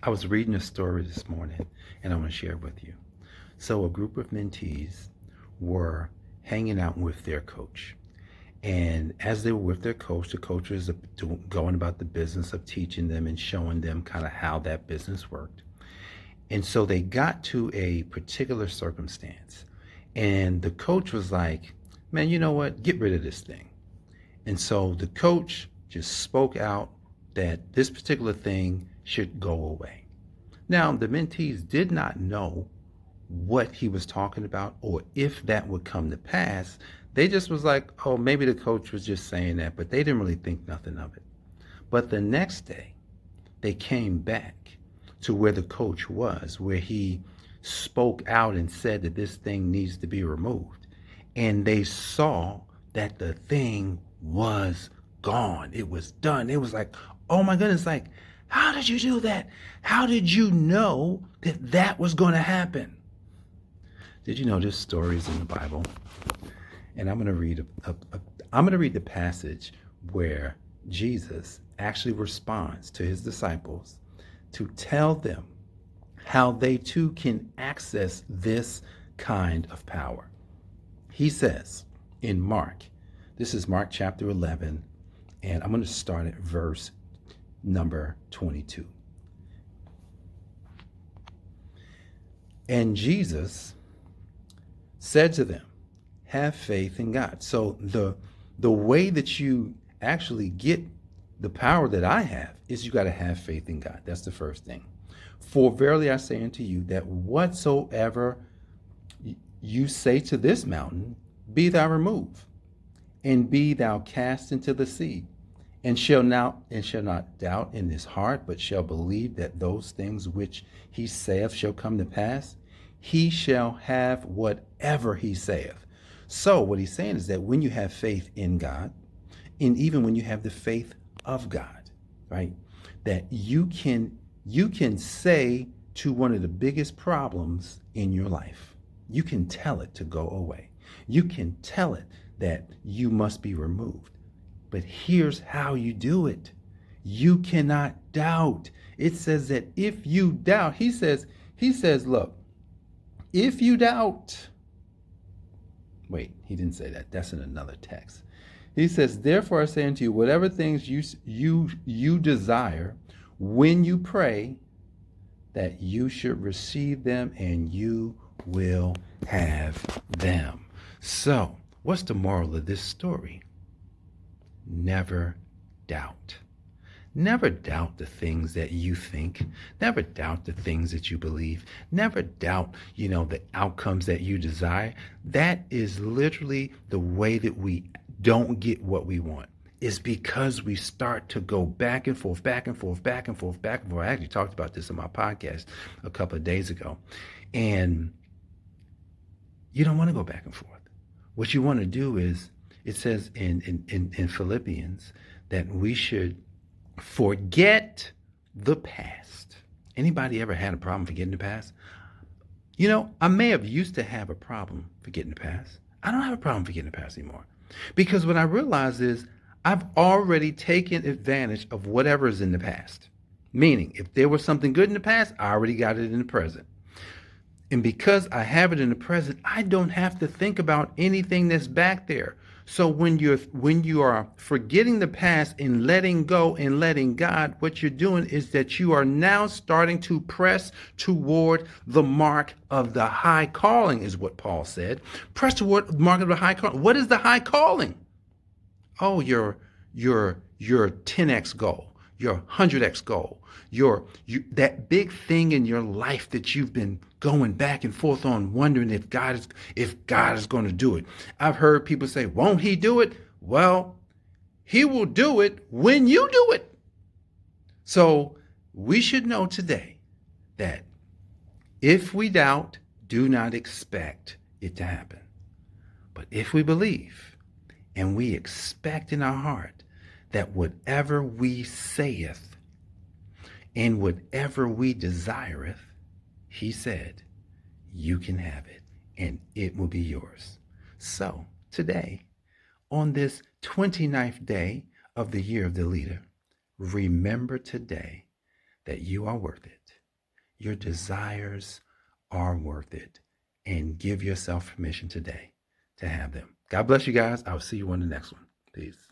I was reading a story this morning and I want to share it with you. So, a group of mentees were hanging out with their coach. And as they were with their coach, the coach was going about the business of teaching them and showing them kind of how that business worked. And so they got to a particular circumstance. And the coach was like, man, you know what? Get rid of this thing. And so the coach just spoke out that this particular thing should go away. Now, the mentees did not know what he was talking about or if that would come to pass. They just was like, oh, maybe the coach was just saying that, but they didn't really think nothing of it. But the next day, they came back to where the coach was, where he spoke out and said that this thing needs to be removed. And they saw that the thing was gone. It was done. It was like, oh my goodness, like, how did you do that? How did you know that that was going to happen? Did you know this story is in the Bible? And I'm going to read the passage where Jesus actually responds to his disciples to tell them how they too can access this kind of power. He says in Mark, this is Mark chapter 11, and I'm going to start at verse number 22. And Jesus said to them, have faith in God. So the way that you actually get the power that I have is you got to have faith in God. That's the first thing. For verily I say unto you that whatsoever you say to this mountain, be thou removed, and be thou cast into the sea, and shall not doubt in his heart, but shall believe that those things which he saith shall come to pass, he shall have whatever he saith. So what he's saying is that when you have faith in God, and even when you have the faith of God, right, that you can say to one of the biggest problems in your life, you can tell it to go away. You can tell it that you must be removed. But here's how you do it. You cannot doubt. It says that if you doubt, he says, look, if you doubt, wait, he didn't say that. That's in another text. He says, therefore I say unto you, whatever things you desire when you pray, that you should receive them and you will have them. So, what's the moral of this story? Never doubt. Never doubt the things that you think. Never doubt the things that you believe. Never doubt, the outcomes that you desire. That is literally the way that we don't get what we want. Is because we start to go back and forth, back and forth, back and forth, back and forth. I actually talked about this in my podcast a couple of days ago. And you don't want to go back and forth. What you want to do is, it says in Philippians that we should forget the past. Anybody ever had a problem forgetting the past? I may have used to have a problem forgetting the past. I don't have a problem forgetting the past anymore. Because what I realize is I've already taken advantage of whatever is in the past. Meaning, if there was something good in the past, I already got it in the present. And because I have it in the present, I don't have to think about anything that's back there. So when you are forgetting the past and letting go and letting God, what you're doing is that you are now starting to press toward the mark of the high calling, is what Paul said. Press toward the mark of the high calling. What is the high calling? Oh, your 10x goal, your 100x goal, that big thing in your life that you've been going back and forth on, wondering if God is going to do it. I've heard people say, won't he do it? Well, he will do it when you do it. So we should know today that if we doubt, do not expect it to happen. But if we believe and we expect in our heart that whatever we saith and whatever we desireth, he said, you can have it and it will be yours. So today, on this 29th day of the year of the leader, remember today that you are worth it. Your desires are worth it. And give yourself permission today to have them. God bless you guys. I'll see you on the next one. Peace.